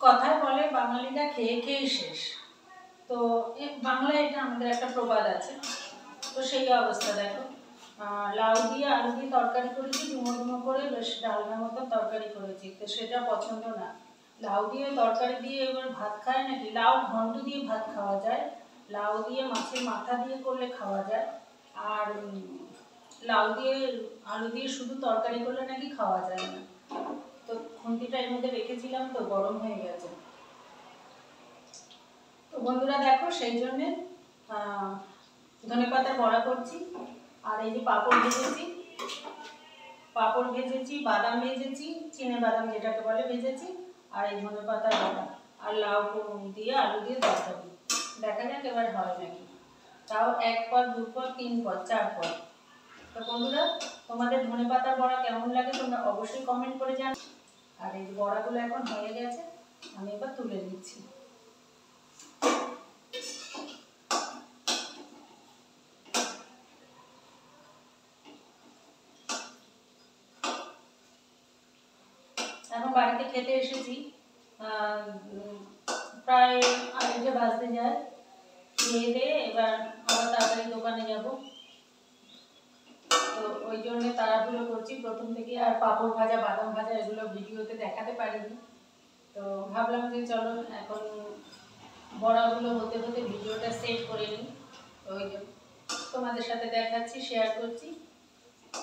কথায় বলে বাঙালিরা খেয়ে খেয়ে শেষ। তো বাংলায় এটা আমাদের একটা প্রবাদ আছে। তো সেই অবস্থা দেখো, লাউ দিয়ে আলু দিয়ে তরকারি করেছি, ডুমো ডুমো করে বেশ ডালনা মতো তরকারি করেছি, তো সেটা পছন্দ না। লাউ দিয়ে তরকারি দিয়ে এবার ভাত খায় নাকি? লাউ ঘন্ট দিয়ে ভাত খাওয়া যায়, লাউ দিয়ে মাছের মাথা দিয়ে করলে খাওয়া যায়, আর লাউ দিয়ে আলু দিয়ে শুধু তরকারি করলে নাকি খাওয়া যায় না। তো খুন্তিটা এর মধ্যে রেখেছিলাম, তো গরম হয়ে গেছে। তো বন্ধুরা দেখো, সেই জন্যে ধনেপাতা বড়া করছি। আর এই যে পাঁপড় ভেজেছি, বাদাম ভেজেছি, চিনে বাদাম যেটাকে বলে ভেজেছি, আর এই ধনেপাতা বড়া আর লাউ দিয়ে আলু দিয়ে তরকারি। দেখা যাক এবার হয় নাকি। তাও 1 পদ 2 পদ 3 পদ 4 পদ। তো বন্ধুরা, তোমাদের ধনেপাতা বড়া কেমন লাগে তোমরা অবশ্যই কমেন্ট করে জানাও। আর এই বড়াগুলো এখন হয়ে গেছে, আমি এবার তুলে দিচ্ছি। এখন বাড়িতে খেতে এসেছি, প্রায় 8টা বাজতে যায়। খেয়ে দিয়ে এবার আবার তাড়াতাড়ি দোকানে যাব, তো ওই জন্য তাড়াহুড়ো করছি প্রথম থেকে। আর পাঁপড় ভাজা বাদাম ভাজা এগুলো ভিডিওতে দেখাতে পারিনি, তো ভাবলাম যে চলো এখন বড়াগুলো হতে হতে ভিডিওটা সেভ করে নিই। তো ওই জন্য তোমাদের সাথে দেখাচ্ছি, শেয়ার করছি।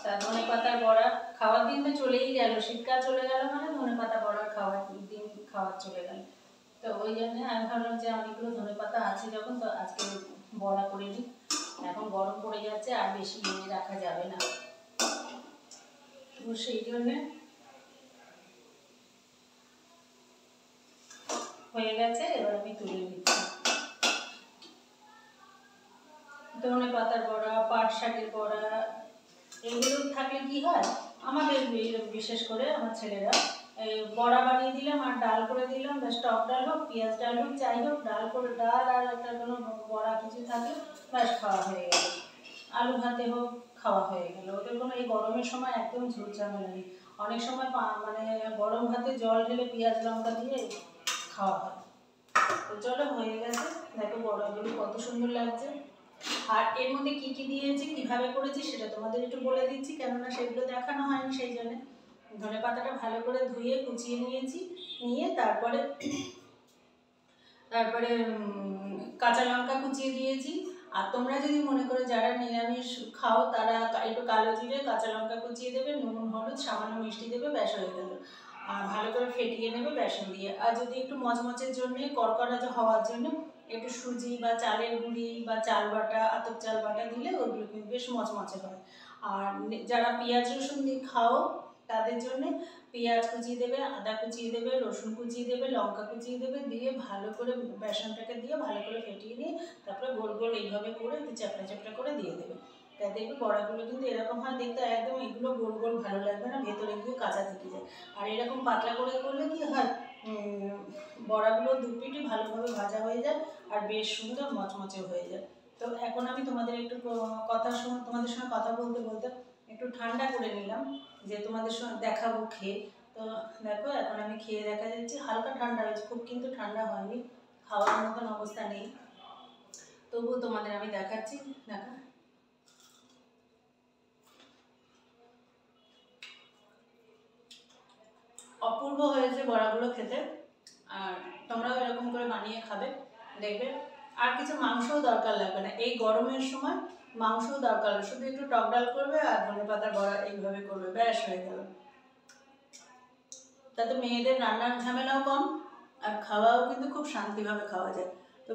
তা ধনেপাতার বড়া খাওয়ার দিন তো চলেই গেল, শীতকাল চলে গেল মানে ধনেপাতা বড়া খাওয়ার দিন খাওয়ার চলে গেল। তো ওই জন্য আমি ভাবলাম যে অনেকগুলো ধনেপাতা আছে যখন, তো আজকে বড়া করে নিই। এখন গরম পড়ে যাচ্ছে, আর বেশি এনে রাখা যাবে না, তো সেই জন্যে হয়ে গেছে। এবার আমি তুলে নিচ্ছি। ধনেপাতার বড়া, পাট শাকের বড়া, এগুলো থাকলে কি হয়, আমাদের বিশেষ করে আমার ছেলেরা বড়া বানিয়ে দিলাম আর ডাল করে দিলাম, বেশ টক ডাল হোক, পেঁয়াজ ডাল হোক, যাই হোক, ডাল করে ডাল আর একটা কোনো বড়া কিছু থাকলে ব্যাস খাওয়া হয়ে গেল। আলু ভাতে হোক, খাওয়া হয়ে গেল। ওদের কোনো এই গরমের সময় একদম ঝুল ঝামেলা নেই। অনেক সময় মানে গরম ভাতে জল ঢেলে পেঁয়াজ লঙ্কা দিয়ে খাওয়া হয়। তো চলো, হয়ে গেছে। দেখো বড়াগুলো কত সুন্দর লাগছে। আর এর মধ্যে কি কি দিয়েছি, কিভাবে করেছি সেটা তোমাদের একটু বলে দিচ্ছি, কেননা সেগুলো দেখানো হয়নি। সেই জন্য ধনেপাতাটা ভালো করে ধুয়ে কুচিয়ে নিয়েছি, নিয়ে তারপরে কাঁচা লঙ্কা কুচিয়ে দিয়েছি। আর তোমরা যদি মনে করো যারা নিরামিষ খাও তারা একটু কালো জিরে, কাঁচা লঙ্কা কুচিয়ে দেবে, নুন হলুদ সামান্য মিষ্টি দেবে, ব্যাস হয়ে গেল। আর ভালো করে ফেটিয়ে নেবে বেসন দিয়ে। আর যদি একটু মচমচের জন্য, কড়কড়া হওয়ার জন্য একটু সুজি বা চালের গুঁড়ি বা চাল বাটা, আতপ চাল বাটা দিলে ওগুলো কিন্তু বেশ মচমচে হয়। আর যারা পেঁয়াজ রসুন দিয়ে খাও তাদের জন্য পেঁয়াজ কুচিয়ে দেবে, আদা কুচিয়ে দেবে, রসুন কুচিয়ে দেবে, লঙ্কা কুচিয়ে দেবে, দিয়ে ভালো করে বেসনটাকে দিয়ে ভালো করে ফেটিয়ে নিয়ে তারপরে গোল গোল এইভাবে করে একটু চ্যাপটা চ্যাপটা করে দিয়ে দেবে। তাই দেখবে বড়াগুলো কিন্তু এরকম হয় দেখতে, একদম এগুলো গোল গোল ভালো লাগবে না, ভেতরে গিয়ে কাঁচা থেকে যায়। আর এরকম পাতলা করে করলে কি হয়, বড়াগুলো দু পিঠই ভালোভাবে ভাজা হয়ে যায় আর বেশ সুন্দর মচমচে হয়ে যায়। তো এখন আমি তোমাদের একটু তোমাদের সঙ্গে কথা বলতে বলতে একটু ঠান্ডা করে নিলাম, যে তোমাদের সঙ্গে দেখাবো খেয়ে। তো দেখো এখন আমি খেয়ে দেখা যাচ্ছে, হালকা ঠান্ডা হয়েছে, খুব কিন্তু ঠান্ডা হয়নি, খাওয়ার মতন অবস্থা নেই, তবুও তোমাদের আমি দেখাচ্ছি। দেখো অপূর্ব হয়েছে বড়াগুলো খেতে। আর তোমরাও এরকম করে বানিয়ে খাবে, দেখবে আর কিছু মাংসও দরকার লাগবে না এই গরমের সময়। মাংসও দরকার, শুধু একটু টক ডাল করবে আর ধনেপাতার বড়া এইভাবে করবে, ব্যাস হয়ে গেল। তাতে মেয়েদের রান্নার ঝামেলাও কম, আর খাওয়াও কিন্তু খুব শান্তিভাবে খাওয়া যায়। তো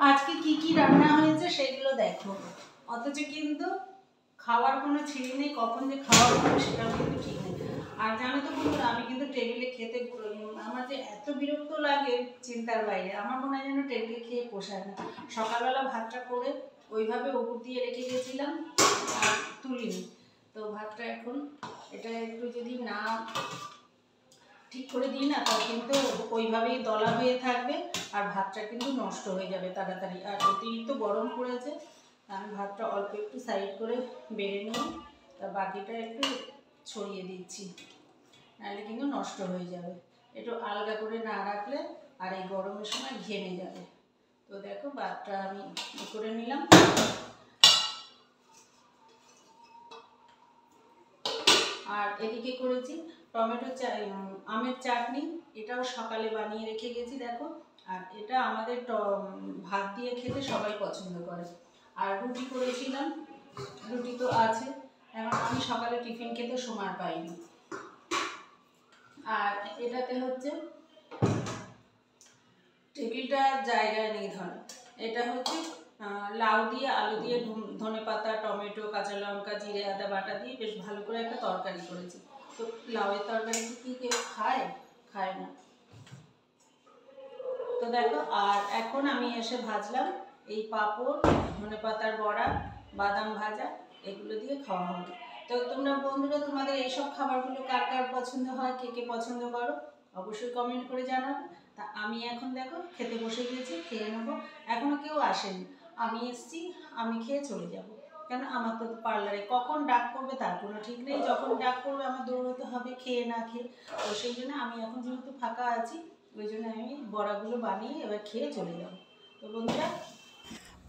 আজকে কি কি রান্না হয়েছে সেগুলো দেখো, অথচ কিন্তু খাওয়ার কোনো ছিল নেই, কখন যে খাওয়া হবে সেটাও কিন্তু ঠিক নেই। আর জানো তো বন্ধুরা, আমি কিন্তু টেবিলে খেতে আমার যে এত বিরক্ত লাগে চিন্তার বাইরে। আমার মনে হয় যেন টেবিলে খেয়ে পোষায় না। সকালবেলা ভাতটা করে ওইভাবে উপর দিয়ে রেখে গেছিলাম আর তুলিনি, তো ভাতটা এখন এটা একটু যদি না ঠিক করে দিই না, তাহলে কিন্তু ওইভাবেই দলা হয়ে থাকবে আর ভাতটা কিন্তু নষ্ট হয়ে যাবে তাড়াতাড়ি। আর অতিরিক্ত গরম পড়েছে, আমি ভাতটা অল্প একটু সাইড করে বেড়ে নিয়ে তার বাকিটা একটু ছড়িয়ে দিচ্ছি, নাহলে কিন্তু নষ্ট হয়ে যাবে। একটু আলগা করে না রাখলে আর এই গরমের সময় ঘেমে যাবে। তো দেখো ভাতটা আমি করে নিলাম। আর এদিকে করেছি টমেটো আমের চাটনি, এটাও সকালে বানিয়ে রেখে গেছি দেখো। আর এটা আমাদের ভাত দিয়ে খেতে সবাই পছন্দ করে। আর রুটি করেছিলাম, রুটি তো আছে, এখন আমি সকালে টিফিন খেতে সময় পাইনি। আর এটাতে হচ্ছে টেবিলটা জায়গায় নেই ধর, এটা হচ্ছে লাউ দিয়ে আলু দিয়ে ধনেপাতা টমেটো কাঁচা লঙ্কা জিরে আদা বাটা দিয়ে বেশ ভালো করে একটা তরকারি করেছি। তো লাউয়ের তরকারি কি কেউ খায়? খায় না। তো দেখো, আর এখন আমি এসে ভাজলাম এই পাঁপড়, ধনেপাতার বড়া, বাদাম ভাজা, এগুলো দিয়ে খাওয়া হবে। তো তোমরা বন্ধুরা তোমাদের এইসব খাবারগুলো কার কার পছন্দ হয়, কে কে পছন্দ করো অবশ্যই কমেন্ট করে জানাবে। তা আমি এখন দেখো খেতে বসে গিয়েছি, খেয়ে নেবো। এখনও কেউ আসেনি, আমি এসছি, আমি খেয়ে চলে যাব। কেন আমার তো পার্লারে কখন ডাক পড়বে তার কোনো ঠিক নেই, যখন ডাক পড়বে আমার দৌড়তে হবে খেয়ে না খেয়ে। তো সেই জন্য আমি এখন যেহেতু ফাঁকা আছি, ওই জন্য আমি বড়াগুলো বানিয়ে এবার খেয়ে চলে যাব। তো বন্ধুরা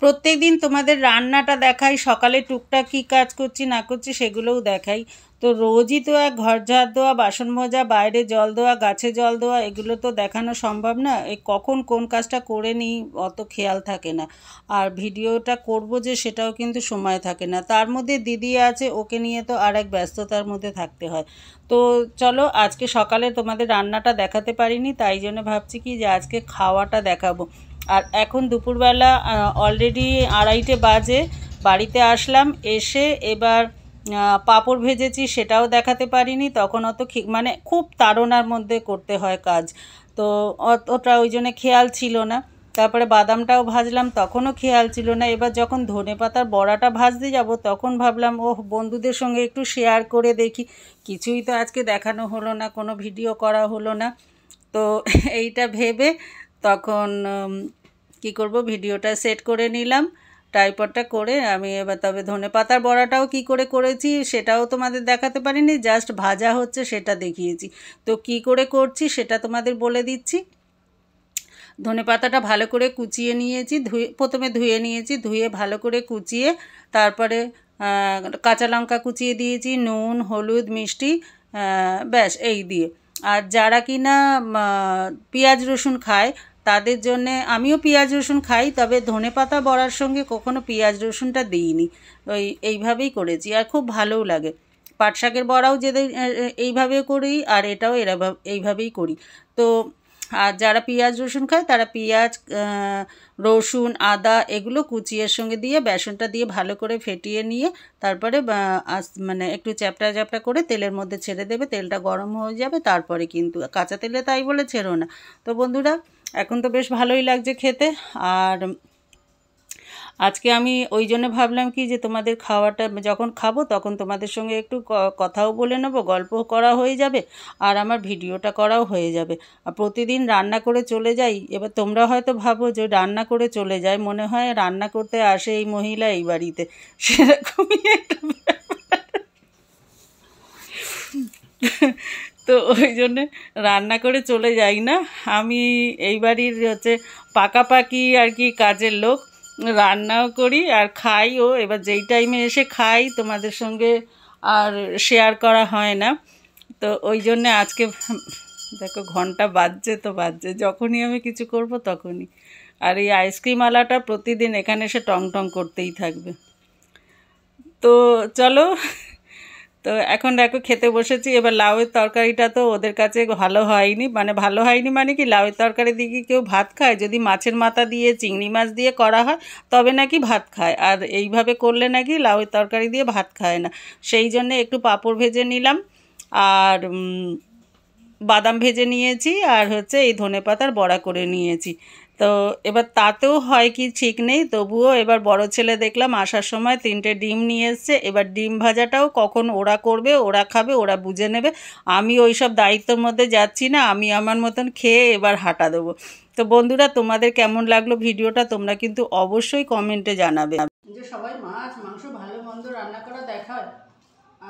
প্রত্যেক দিন তোমাদের রান্নাটা দেখাই, সকালে টুকটাক কী কাজ করছি না করছি সেগুলোও দেখাই। তো রোজই তো এক ঘর ঝাড় দেওয়া, বাসন মাজা, বাইরে জল দেওয়া, গাছে জল দেওয়া, এগুলো তো দেখানো সম্ভব না। এই কখন কোন কাজটা করে নিই অত খেয়াল থাকে না। আর ভিডিওটা করব যে সেটাও কিন্তু সময় থাকে না। তার মধ্যে দিদি আছে, ওকে নিয়ে তো আর এক ব্যস্ততার মধ্যে থাকতে হয়। তো চলো আজকে সকালে তোমাদের রান্নাটা দেখাতে পারিনি, তাই জন্য ভাবছি কি যে আজকে খাওয়াটা দেখাবো। আর এখন দুপুরবেলা অলরেডি 2:30 বাজে, বাড়িতে আসলাম, এসে এবার পাঁপড় ভেজেছি, সেটাও দেখাতে পারিনি। তখন অত মানে খুব তাড়নার মধ্যে করতে হয় কাজ, তো অতটা ওই জন্য খেয়াল ছিল না। তারপরে বাদামটাও ভাজলাম, তখনও খেয়াল ছিল না। এবার যখন ধনেপাতার বড়াটা ভাজতে যাব তখন ভাবলাম ও বন্ধুদের সঙ্গে একটু শেয়ার করে দেখি। কিছুই তো আজকে দেখানো হলো না, কোনো ভিডিও করা হলো না। তো এইটা ভেবে তখন কি করব, ভিডিওটা সেট করে নিলাম, ট্রাইপডটা করে। আমি এবার তবে ধনেপাতার বড়াটাও কি করে করেছি সেটাও তোমাদের দেখাতে পারিনি, জাস্ট ভাজা হচ্ছে সেটা দেখিয়েছি। তো কি করে করছি সেটা তোমাদের বলে দিচ্ছি। ধনেপাতাটা ভালো করে কুচিয়ে নিয়েছি, প্রথমে ধুয়ে নিয়েছি, ধুয়ে ভালো করে কুচিয়ে তারপরে কাঁচা লঙ্কা কুচিয়ে দিয়েছি, নুন হলুদ মিষ্টি, ব্যাস এই দিয়ে। আর যারা কিনা পেঁয়াজ রসুন খায় তাদের জন্যে, আমিও পেঁয়াজ রসুন খাই, তবে ধনেপাতা বড়ার সঙ্গে কখনো পেঁয়াজ রসুনটা দিইনি, এইভাবেই করেছি আর খুব ভালোও লাগে। পাট শাকের বড়াও যেদের এইভাবে করি, আর এটাও এইভাবেই করি। তো আর যারা পেঁয়াজ রসুন খায় তারা পেঁয়াজ রসুন আদা এগুলো কুচিয়ের সঙ্গে দিয়ে বেসনটা দিয়ে ভালো করে ফেটিয়ে নিয়ে তারপরে মানে একটু চ্যাপটা চ্যাপটা করে তেলের মধ্যে ছেড়ে দেবে, তেলটা গরম হয়ে যাবে, তারপরে কিন্তু কাঁচা তেলে তাই বলে ছেড়ো না। তো বন্ধুরা এখন তো বেশ ভালোই লাগছে খেতে। আর আজকে আমি ওই জন্য ভাবলাম কি যে তোমাদের খাওয়াটা যখন খাবো তখন তোমাদের সঙ্গে একটু কথাও বলে নেবো, গল্প করা হয়ে যাবে, আর আমার ভিডিওটা করাও হয়ে যাবে। আর প্রতিদিন রান্না করে চলে যাই, এবার তোমরা হয়তো ভাবো যে রান্না করে চলে যায়, মনে হয় রান্না করতে আসে এই মহিলা এই বাড়িতে, সেরকমই একটা তো ওই জন্যে রান্না করে চলে যাই না। আমি এই বাড়ির হচ্ছে পাকাপাকি আর কি কাজের লোক, রান্নাও করি আর খাইও। এবার যেই টাইমে এসে খাই তোমাদের সঙ্গে আর শেয়ার করা হয় না। তো ওই জন্যে আজকে দেখো ঘন্টা বাজছে তো বাজছে, যখনই আমি কিছু করব তখনই। আর এই আইসক্রিমওয়ালাটা প্রতিদিন এখানে এসে টং টং করতেই থাকবে। তো চলো, তো এখন দেখো খেতে বসেছি। এবার লাউয়ের তরকারিটা তো ওদের কাছে ভালো হয়নি, মানে ভালো হয়নি মানে কি, লাউয়ের তরকারি দিয়ে কি কেউ ভাত খায়? যদি মাছের মাথা দিয়ে চিংড়ি মাছ দিয়ে করা হয় তবে নাকি ভাত খায়, আর এইভাবে করলে নাকি লাউয়ের তরকারি দিয়ে ভাত খায় না। সেই জন্যে একটু পাঁপড় ভেজে নিলাম, আর বাদাম ভেজে নিয়েছি, আর হচ্ছে এই ধনেপাতার বড়া করে নিয়েছি। তো এবার তাতেও হয় কি ঠিক নেই, তবুও এবার বড় ছেলে দেখলাম আসার সময় 3টে ডিম নিয়ে এসছে। এবার ডিম ভাজাটাও কখন ওরা করবে, ওরা খাবে, ওরা বুঝে নেবে, আমি ওই সব দায়িত্বের মধ্যে যাচ্ছি না। আমি আমার মতন খেয়ে এবার হাঁটা দেবো। তো বন্ধুরা তোমাদের কেমন লাগলো ভিডিওটা তোমরা কিন্তু অবশ্যই কমেন্টে জানাবে। যে সবাই মাছ মাংস ভালো মন্দ রান্না করা দেখায়,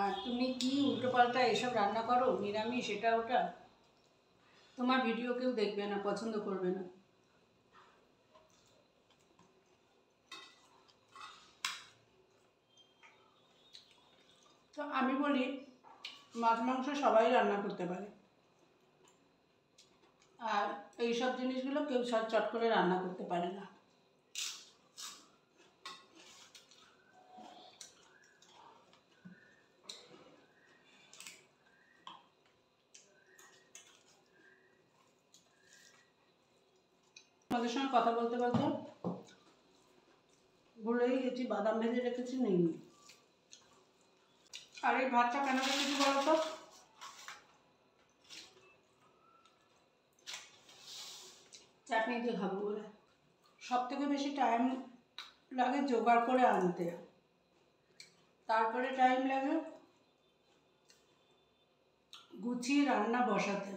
আর তুমি কি উল্টোপাল্টা এসব রান্না করো, নিরামিষ এটা ওটা। তোমার ভিডিও কেউ দেখবে না, পছন্দ করবে না। তো আমি বলি মাছ মাংস সবাই রান্না করতে পারে, আর এইসব জিনিসগুলো কেউ চট করে রান্না করতে পারে না। তোমাদের সঙ্গে কথা বলতে বলতে ভুলেই গেছি বাদাম ভেজে রেখেছি, নেই। আর এই ভাতটা কেন রেখেছি বলো তো? চাটনি দিয়ে খাবো বলে। সব থেকে বেশি টাইম লাগে জোগাড় করে আনতে, তারপরে টাইম লাগে গুছিয়ে রান্না বসাতে।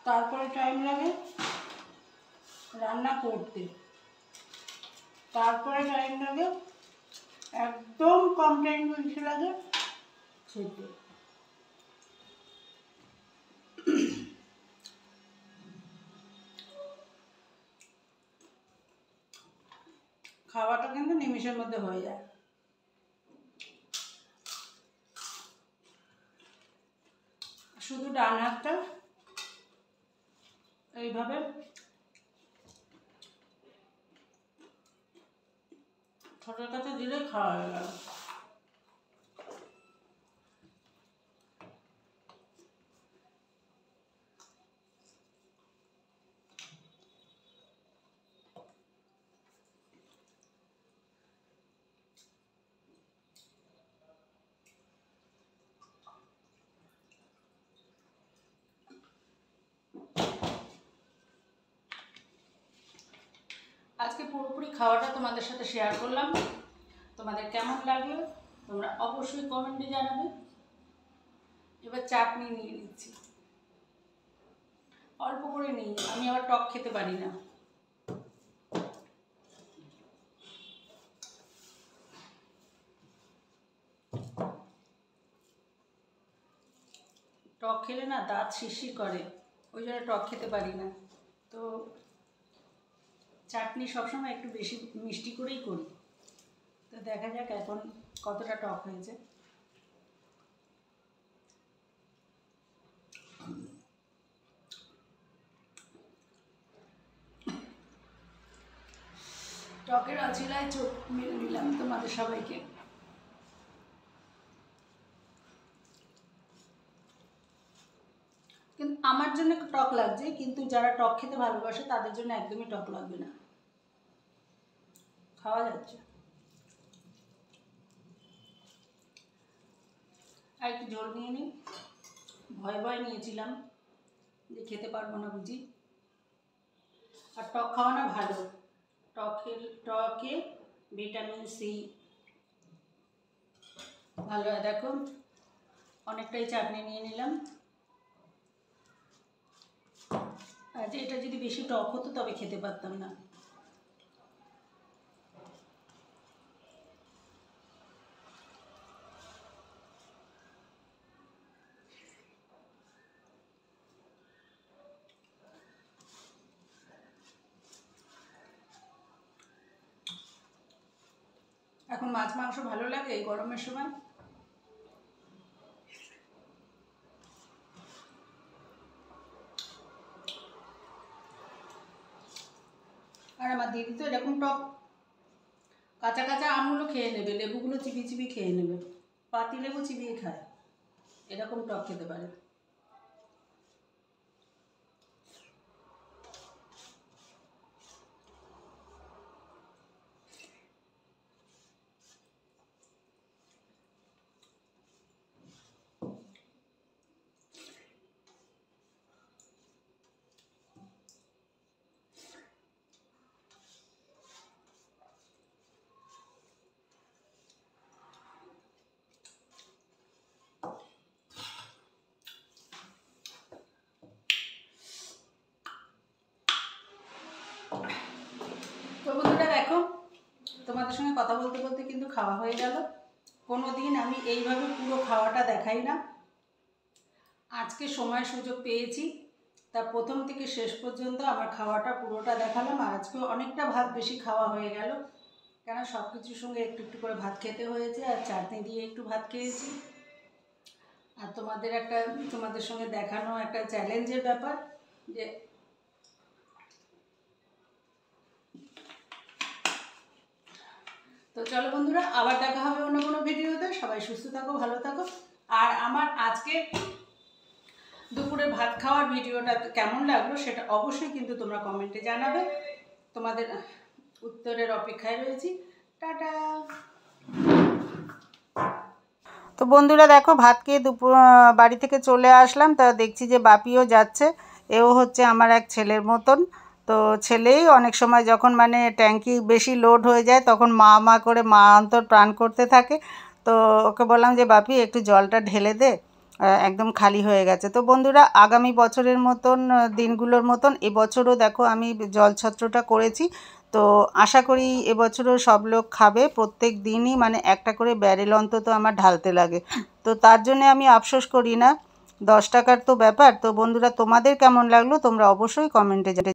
তারপরে টাইম লাগে রান্না করতে, তারপরে টাইম লাগে, একদম কম টাইম বেশি লাগে খেতে। খাওয়াটা কিন্তু নিমিষের মধ্যে হয়ে যায়। শুধু ডান হাতটা এইভাবে ছোটোর কাছে দিলে খাওয়া হয়ে গেল। আজকে পুরোপুরি খাওয়াটা তোমাদের সাথে শেয়ার করলাম। তোমাদের কেমন লাগলো তোমরা অবশ্যই কমেন্টে জানাবে। এবার চাটনি নিয়ে নিচ্ছি, অল্প করে নিই, আমি আবার টক খেতে পারি না। টক খেলে না দাঁত শিরশির করে, ওই জন্য টক খেতে পারি না। তো চাটনি সবসময় একটু বেশি মিষ্টি করেই করি। তো দেখা যাক এখন কতটা টক হয়েছে। টকের আছিলায় চোখ মেরে নিলাম তোমাদের সবাইকে। কিন্তু আমার জন্য টক লাগছে, কিন্তু যারা টক খেতে ভালোবাসে তাদের জন্য একদমই টক লাগবে না, খাওয়া যাচ্ছে। আর একটু ঝোল নিয়ে নিই, ভয় ভয় নিয়েছিলাম যে খেতে পারবো না বুঝি। আর টক খাওয়ানো ভালো, টকে ভিটামিন সি ভালো হয়। দেখো অনেকটাই চাটনি নিয়ে নিলাম। আর এটা যদি বেশি টক হতো তবে খেতে পারতাম না। এখন মাছ মাংস ভালো লাগে এই গরমের সময়। আর আমার দিদি তো এরকম টক কাঁচা কাঁচা আমগুলো খেয়ে নেবে, লেবুগুলো চিবিয়ে চিবিয়ে খেয়ে নেবে, পাতি লেবু চিবিয়ে খায়, এরকম টক খেতে পারে। তো বন্ধুরা দেখো তোমাদের সঙ্গে কথা বলতে বলতে কিন্তু খাওয়া হয়ে গেল। কোনো দিন আমি এইভাবে পুরো খাওয়াটা দেখাই না। আজকে সময় সুযোগ পেয়েছি, তা প্রথম থেকে শেষ পর্যন্ত আমার খাওয়াটা পুরোটা দেখালাম। আর আজকে অনেকটা ভাত বেশি খাওয়া হয়ে গেল, কেন সব কিছুর সঙ্গে একটু একটু করে ভাত খেতে হয়েছে, আর চাটনি দিয়ে একটু ভাত খেয়েছি। আর তোমাদের সঙ্গে দেখানো একটা চ্যালেঞ্জের ব্যাপার, যে তো চলো বন্ধুরা, আবার দেখা হবে অন্য কোনো ভিডিওতে। সবাই সুস্থ থাকো, ভালো থাকো। আর আমার আজকে দুপুরে ভাত খাওয়ার ভিডিওটা কেমন লাগলো সেটা অবশ্যই কিন্তু তোমরা কমেন্টে জানাবে। তোমাদের উত্তরের অপেক্ষায় রয়েছি। টাটা। তো বন্ধুরা দেখো, ভাত খেয়ে বাড়ি থেকে চলে আসলাম। তা দেখছি যে বাপিও যাচ্ছে। এও হচ্ছে আমার এক ছেলের মতন। তো ছেলেই অনেক সময় যখন মানে ট্যাঙ্কি বেশি লোড হয়ে যায় তখন মা মা করে মা অন্তর প্রাণ করতে থাকে। তো ওকে বললাম যে বাপি একটু জলটা ঢেলে দে, একদম খালি হয়ে গেছে। তো বন্ধুরা, আগামী বছরের মতন দিনগুলোর মতন এবছরও দেখো আমি জলছত্রটা করেছি। তো আশা করি এবছরও সব লোক খাবে। প্রত্যেক দিনই মানে একটা করে ব্যারেল অন্তত আমার ঢালতে লাগে। তো তার জন্য আমি আফসোস করি না, 10 টাকার তো ব্যাপার। তো বন্ধুরা, তোমাদের কেমন লাগলো তোমরা অবশ্যই কমেন্টে